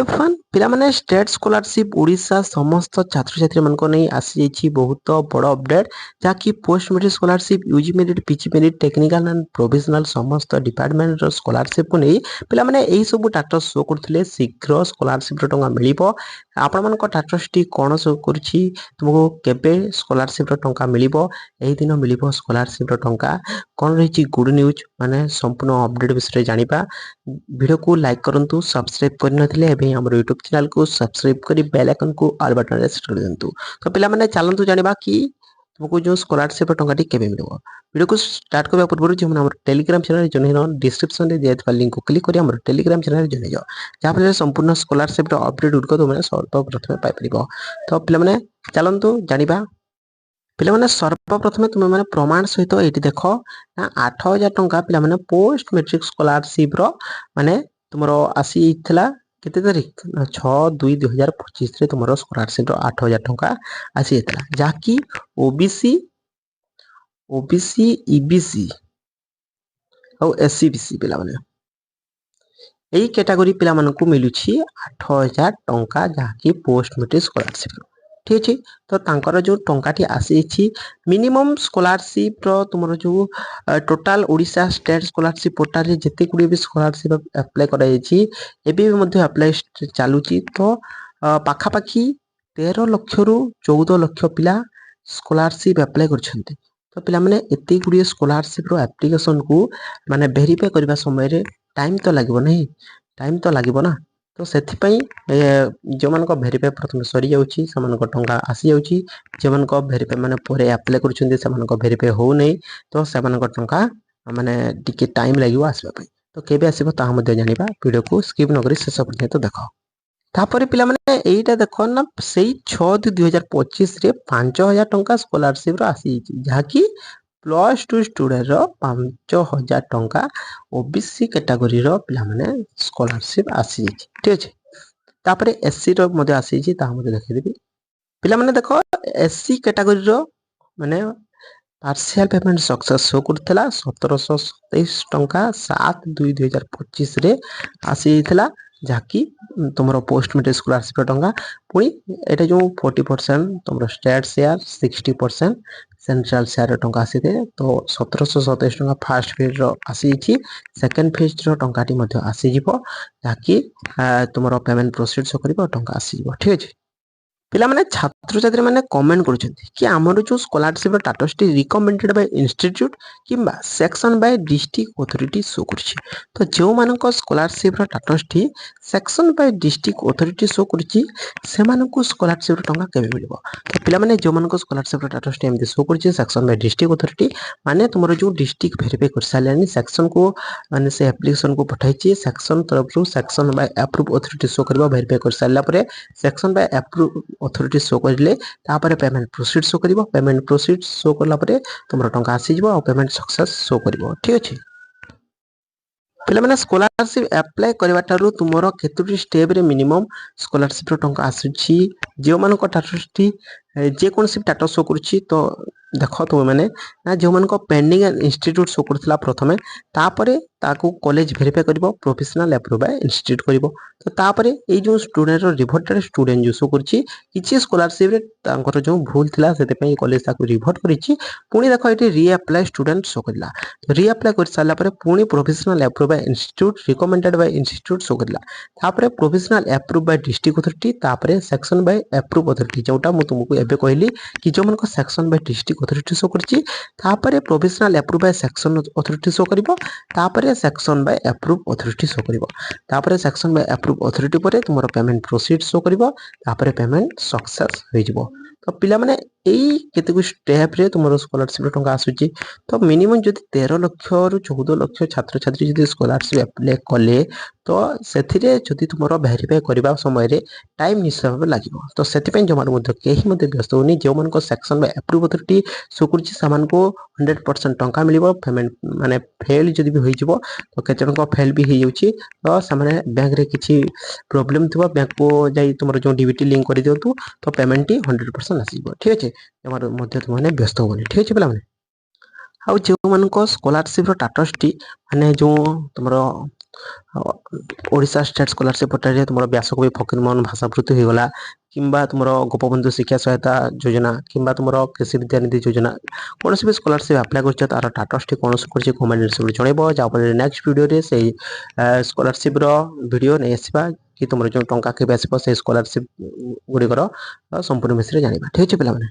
ଫାନ୍ ପିଲାମାନେ state scholarship Odisha ସମସ୍ତ ଛାତ୍ରଛାତ୍ରୀମାନଙ୍କ ନେଇ ଆସିଯାଇଛି ବହୁତ ବଡ଼ ଅପଡେଟ୍, ଯାହାକି post matric scholarship, UG merit, PG merit, technical and provisional ସମସ୍ତ ଡିପାର୍ଟମେଣ୍ଟର ସ୍କଲାରସିପ୍କୁ ନେଇ ପିଲାମାନେ ଏହିସବୁ ଷ୍ଟାଟସ୍ ଶୋ କରୁଥିଲେ। ଶୀଘ୍ର ସ୍କଲାରସିପ୍ର ଟଙ୍କା ମିଳିବ। ଆପଣମାନଙ୍କ ଷ୍ଟାଟସ୍ଟି କ'ଣ ଶୋ କରୁଛି, ତୁମକୁ କେବେ ସ୍କଲାରସିପ୍ର ଟଙ୍କା ମିଳିବ, ଏହି ଦିନ ମିଳିବ ସ୍କଲାରସିପ୍ର ଟଙ୍କା, କ'ଣ ରହିଛି ଗୁଡ୍ ନ୍ୟୁଜ୍, ମାନେ ସମ୍ପୂର୍ଣ୍ଣ ଅପଡେଟ୍ ବିଷୟରେ ଜାଣିବା। ଭିଡ଼ିଓକୁ ଲାଇକ୍ କରନ୍ତୁ, ସବସ୍କ୍ରାଇବ୍ କରିନଥିଲେ ଏବେ ଆମର ୟୁଟ୍ୟୁବ୍ ଚ୍ୟାନେଲକୁ ସବସ୍କ୍ରାଇବ୍ କରି ବେଲ୍ ଆଇକନ୍କୁ ଅଲ୍ ବଟନରେ ସେଟ୍ କରିଦିଅନ୍ତୁ। ତ ପିଲାମାନେ ଚାଲନ୍ତୁ ଜାଣିବା କି ତୁମକୁ ଯେଉଁ ସ୍କଲାରସିପ୍ର ଟଙ୍କାଟି କେବେ ମିଳିବ। ଭିଡ଼ିଓକୁ ଷ୍ଟାର୍ଟ କରିବା ପୂର୍ବରୁ ଯେଉଁମାନେ ଆମର ଟେଲିଗ୍ରାମ ଚ୍ୟାନେଲ ଜଏନ୍ ହେଇନ, ଡିସ୍କ୍ରିପ୍ସନରେ ଦିଆଯାଇଥିବା ଲିଙ୍କକୁ କ୍ଲିକ୍ କରି ଆମର ଟେଲିଗ୍ରାମ ଚ୍ୟାନେଲ ଜଏନ୍ ହେଇଯାଅ, ଯାହାଫଳରେ ସମ୍ପୂର୍ଣ୍ଣ ସ୍କଲାରସିପ୍ର ଅପଡେଟ୍ ଗୁଡ଼ିକ ତୁମେ ସର୍ବପ୍ରଥମେ ପାଇପାରିବ। ତ ପିଲାମାନେ ଚାଲନ୍ତୁ ଜାଣିବା। ପିଲାମାନେ ସର୍ବପ୍ରଥମେ ତୁମେମାନେ ପ୍ରମାଣ ସହିତ ଏଇଠି ଦେଖ ନା 8,000 ଟଙ୍କା ପିଲାମାନେ ପୋଷ୍ଟ ମେଟ୍ରିକ୍ ସ୍କଲାରସିପ୍ର ମାନେ ତୁମର ଆସିଥିଲା କେତେ ତାରିଖ ନା 6/2/2025ରେ ତୁମର ସ୍କଲାରସିପ୍ର 8,000 ଟଙ୍କା ଆସିଯାଇଥିଲା, ଯାହାକି ଓବିସି, ଇବିସି ଆଉ ଏସିବିସି ପିଲାମାନେ ଏହି କ୍ୟାଟାଗୋରୀ ପିଲାମାନଙ୍କୁ ମିଳୁଛି 8,000 ଟଙ୍କା, ଯାହାକି ପୋଷ୍ଟ ମେଟ୍ରିକ୍ ସ୍କଲାରସିପ୍। ଠିକ୍ ଅଛି, ତ ତାଙ୍କର ଯେଉଁ ଟଙ୍କାଟି ଆସିଛି ମିନିମମ୍ ସ୍କଲାରସିପ୍ର ତୁମର ଯେଉଁ ଟୋଟାଲ ଓଡ଼ିଶା ଷ୍ଟେଟ୍ ସ୍କଲାରସିପ୍ ପୋର୍ଟାଲରେ ଯେତେ ଗୁଡ଼ିଏ ବି ସ୍କଲାରସିପ୍ ଆପ୍ଲାଏ କରାଯାଇଛି, ଏବେ ବି ମଧ୍ୟ ଆପ୍ଲାଏ ଚାଲୁଛି। ତ ପାଖାପାଖି 13 ଲକ୍ଷରୁ 14 ଲକ୍ଷ ପିଲା ସ୍କଲାରସିପ୍ ଆପ୍ଲାଏ କରିଛନ୍ତି। ତ ପିଲାମାନେ ଏତେ ଗୁଡ଼ିଏ ସ୍କଲାରସିପ୍ର ଆପ୍ଲିକେସନକୁ ମାନେ ଭେରିଫାଏ କରିବା ସମୟରେ ଟାଇମ୍ ତ ଲାଗିବ ନାହିଁ, ଟାଇମ୍ ତ ଲାଗିବ ନା। ତ ସେଥିପାଇଁ ଯେଉଁମାନଙ୍କ ଭେରିଫାଏ ପ୍ରଥମେ ସରିଯାଉଛି ସେମାନଙ୍କ ଟଙ୍କା ଆସିଯାଉଛି, ଯେଉଁମାନଙ୍କ ଭେରିଫାଏ ମାନେ ପରେ ଆପ୍ଲାଏ କରୁଛନ୍ତି ସେମାନଙ୍କ ଭେରିଫାଏ ହେଉନାହିଁ, ତ ସେମାନଙ୍କ ଟଙ୍କା ମାନେ ଟିକେ ଟାଇମ୍ ଲାଗିବ ଆସିବା ପାଇଁ। ତ କେବେ ଆସିବ ତାହା ମଧ୍ୟ ଜାଣିବା। ଭିଡ଼ିଓକୁ ସ୍କିପ୍ ନକରି ଶେଷ ପର୍ଯ୍ୟନ୍ତ ଦେଖ। ତାପରେ ପିଲାମାନେ ଏଇଟା ଦେଖ ନା ସେଇ 6/2/2025ରେ 5,000 ଟଙ୍କା ସ୍କଲାରସିପ୍ର ଆସିଯାଇଛି, ଯାହାକି +2 ଷ୍ଟୁଡେଣ୍ଟର 5,000 ଟଙ୍କା ଓବିସି କ୍ୟାଟାଗୋରୀର ପିଲାମାନେ ସ୍କଲାରସିପ୍ ଆସିଯାଇଛି। ଠିକ୍ ଅଛି, ତାପରେ ଏସିର ମଧ୍ୟ ଆସିଯାଇଛି, ତାହା ମଧ୍ୟ ଦେଖେଇଦେବି। ପିଲାମାନେ ଦେଖ ଏସି କ୍ୟାଟାଗୋରୀର ମାନେ ପାର୍ସିଆଲ ପେମେଣ୍ଟ ସକ୍ସେସ୍ ଶୋ କରୁଥିଲା 1,727 ଟଙ୍କା 7/2/2025ରେ ଆସିଯାଇଥିଲା, ଯାହାକି ତୁମର ପୋଷ୍ଟ ମେଟ୍ରିକ୍ ସ୍କଲାରସିପ୍ର ଟଙ୍କା। ପୁଣି ଏଇଟା ଯେଉଁ 40% ତୁମର ଷ୍ଟେଟ୍ ସେୟାର, 60% ସେଣ୍ଟ୍ରାଲ ସେୟାର ଟଙ୍କା ଆସିଥାଏ। ତ 1,727 ଟଙ୍କା ଫାର୍ଷ୍ଟ ଫେଜ୍ର ଆସିଯାଇଛି, ସେକେଣ୍ଡ ଫେଜ୍ର ଟଙ୍କାଟି ମଧ୍ୟ ଆସିଯିବ, ଯାହାକି ତୁମର ପେମେଣ୍ଟ ପ୍ରୋସିଡ୍ ଶୋ କରିବ, ଟଙ୍କା ଆସିଯିବ। ଠିକ୍ ଅଛି, ପିଲାମାନେ ଛାତ୍ରଛାତ୍ରୀମାନେ କମେଣ୍ଟ କରୁଛନ୍ତି କି ଆମର ଯେଉଁ ସ୍କଲାରସିପ୍ର ଷ୍ଟାଟସ୍ଟି ରିକମେଣ୍ଡେଡ୍ ବାଇ ଇନଷ୍ଟିଚ୍ୟୁଟ୍ କିମ୍ବା sanction by district authority show କରୁଛି। ତ ଯେଉଁମାନଙ୍କ ସ୍କଲାରସିପ୍ର ଷ୍ଟାଟସ୍ଟି sanction by district authority show କରୁଛି ସେମାନଙ୍କୁ ସ୍କଲାରସିପ୍ର ଟଙ୍କା କେବେ ମିଳିବ। ତ ପିଲାମାନେ ଯେଉଁମାନଙ୍କ ସ୍କଲାରସିପ୍ର ଷ୍ଟାଟସ୍ଟି ଏମିତି ଶୋ କରୁଛି ସେକ୍ସନ୍ ବାଇ ଡିଷ୍ଟ୍ରିକ୍ଟ ଅଥରିଟି, ମାନେ ତୁମର ଯେଉଁ ଡିଷ୍ଟ୍ରିକ୍ଟ ଭେରିଫାଇ କରିସାରିଲାଣି, ସେକ୍ସନ୍କୁ ମାନେ ସେ ଆପ୍ଲିକେସନକୁ ପଠାଇଛି, ସେକ୍ସନ୍ ତରଫରୁ section by approve authority show କରିବ। ଭେରିଫାଇ କରିସାରିଲା ପରେ section by approve authority show କରିଲେ ତାପରେ ପେମେଣ୍ଟ ପ୍ରୋସିଡ୍ ଶୋ କରିବ। ପେମେଣ୍ଟ ପ୍ରୋସିଡ୍ ଶୋ କଲା ପରେ ତୁମର ଟଙ୍କା ଆସିଯିବ ଆଉ ପେମେଣ୍ଟ ସକ୍ସେସ୍ ଶୋ କରିବ। ଠିକ୍ ଅଛି, ପିଲାମାନେ ସ୍କଲାରସିପ୍ ଆପ୍ଲାଏ କରିବା ଠାରୁ ତୁମର କେତୋଟି ଷ୍ଟେପ୍ରେ ମିନିମମ୍ ସ୍କଲାରସିପ୍ର ଟଙ୍କା ଆସୁଛି। ଯେଉଁମାନଙ୍କ ଷ୍ଟାଟସ୍ଟି ଯେକୌଣସି ଷ୍ଟାଟସ୍ ଶୋ କରୁଛି, ତ ଦେଖ ତୁମେମାନେ ନା ଯେଉଁମାନଙ୍କ ପେଣ୍ଡିଂ ଇନଷ୍ଟିଚ୍ୟୁଟ୍ ଶୋ କରୁଥିଲା ପ୍ରଥମେ, ତାପରେ ତାକୁ କଲେଜ ଭେରିଫାଇ କରିବ, ପ୍ରୋଫେସନାଲ ଆପ୍ରୁଭ୍ ବାଇ ଇନଷ୍ଟିଚ୍ୟୁଟ୍ କରିବ। ତ ତାପରେ ଏଇ ଯେଉଁ ଷ୍ଟୁଡେଣ୍ଟର ରିଭର୍ଟେଡ୍ ଷ୍ଟୁଡେଣ୍ଟ ଯେଉଁ ଶୋ କରୁଛି, କିଛି ସ୍କଲାରସିପ୍ରେ ତାଙ୍କର ଯେଉଁ ଭୁଲ ଥିଲା ସେଥିପାଇଁ କଲେଜ ତାକୁ ରିଭର୍ଟ କରିଛି। ପୁଣି ଦେଖ ଏଠି ରିଆପ୍ଲାଏ ଷ୍ଟୁଡେଣ୍ଟ ଶୋ କରିଲା, ରିଆପ୍ଲାଏ କରିସାରିଲା ପରେ ପୁଣି professional approve by institute, recommended by institute show କରିଲା, ତାପରେ professional approve by district authority, ତାପରେ ସେକ୍ସନ୍ ବାଇ ଆପ୍ରୁଭ୍ ଅଥରିଟି, ଯେଉଁଟା ମୁଁ ତୁମକୁ ଏବେ କହିଲି କି ଯେଉଁମାନଙ୍କ sanction by district authority show କରିଛି, ତାପରେ professional approve by sanction authority show କରିବ, ତାପରେ sanction by approve authority show କରିବ, ତାପରେ ସେକ୍ସନ୍ ବାଇ ଆପ୍ରୁଭ୍ ଅଥରିଟି ପରେ ତୁମର ପେମେଣ୍ଟ ପ୍ରୋସିଡ୍ ଶୋ କରିବ, ତାପରେ ପେମେଣ୍ଟ ସକ୍ସେସ୍ ହୋଇଯିବ। ତ ପିଲାମାନେ ଏଇ କେତେକ ଷ୍ଟେପ୍ରେ ତୁମର ସ୍କଲାରସିପ୍ର ଟଙ୍କା ଆସୁଛି। ତ ମିନିମମ୍ ଯଦି 13 ଲକ୍ଷରୁ 14 ଲକ୍ଷ ଛାତ୍ରଛାତ୍ରୀ ଯଦି ସ୍କଲାରସିପ୍ ଆପ୍ଲାଏ କଲେ, ତ ସେଥିରେ ଯଦି ତୁମର ଭେରିଫାଏ କରିବା ସମୟରେ ଟାଇମ୍ ନିଶ୍ଚୟ ଭାବେ ଲାଗିବ। ତ ସେଥିପାଇଁ ଯେଉଁମାନେ ମଧ୍ୟ କେହି ମଧ୍ୟ ବ୍ୟସ୍ତ ହେଉନି, ଯେଉଁମାନଙ୍କ sanction by approve authority show କରୁଛି ସେମାନଙ୍କୁ 100% ଟଙ୍କା ମିଳିବ। ପେମେଣ୍ଟ ମାନେ ଫେଲ୍ ଯଦି ବି ହୋଇଯିବ, ତ କେତେ ଜଣଙ୍କ ଫେଲ୍ ବି ହେଇଯାଉଛି, ତ ସେମାନେ ବ୍ୟାଙ୍କରେ କିଛି ପ୍ରୋବ୍ଲେମ୍ ଥିବ, ବ୍ୟାଙ୍କକୁ ଯାଇ ତୁମର ଯେଉଁ ଡିବିଟି ଲିଙ୍କ କରିଦିଅନ୍ତୁ, ତ ପେମେଣ୍ଟଟି 100% ଆସିଯିବ। ଠିକ୍ ଅଛି, ସେମାନେ ମଧ୍ୟ ତୁମମାନେ ବ୍ୟସ୍ତ ହେବନି। ଠିକ୍ ଅଛି ପିଲାମାନେ, ଆଉ ଯେଉଁମାନଙ୍କ ସ୍କଲାରସିପ୍ର ଷ୍ଟାଟସ୍ଟି ମାନେ ଯେଉଁ ତୁମର ओडिशा स्टेट स्कॉलरशिप पोर्टाल तुम व्यासकवि फकीरमोहन भाषावृत्ति होगा किंबा तुम गोपबंधु शिक्षा सहायता योजना किंबा तुम कृषि विद्यानिधि योजना कौन भी स्कॉलरशिप अप्लाई कर तार स्टाटस टी कौन कर कमेंट जनइब जहाँफल नेक्स्ट वीडियो से स्कॉलरशिप वीडियो नहीं आसवा कि तुम जो टंका के आसो से स्कॉलरशिप गुड़िकर संपूर्ण विषय जाना ठीक है पे।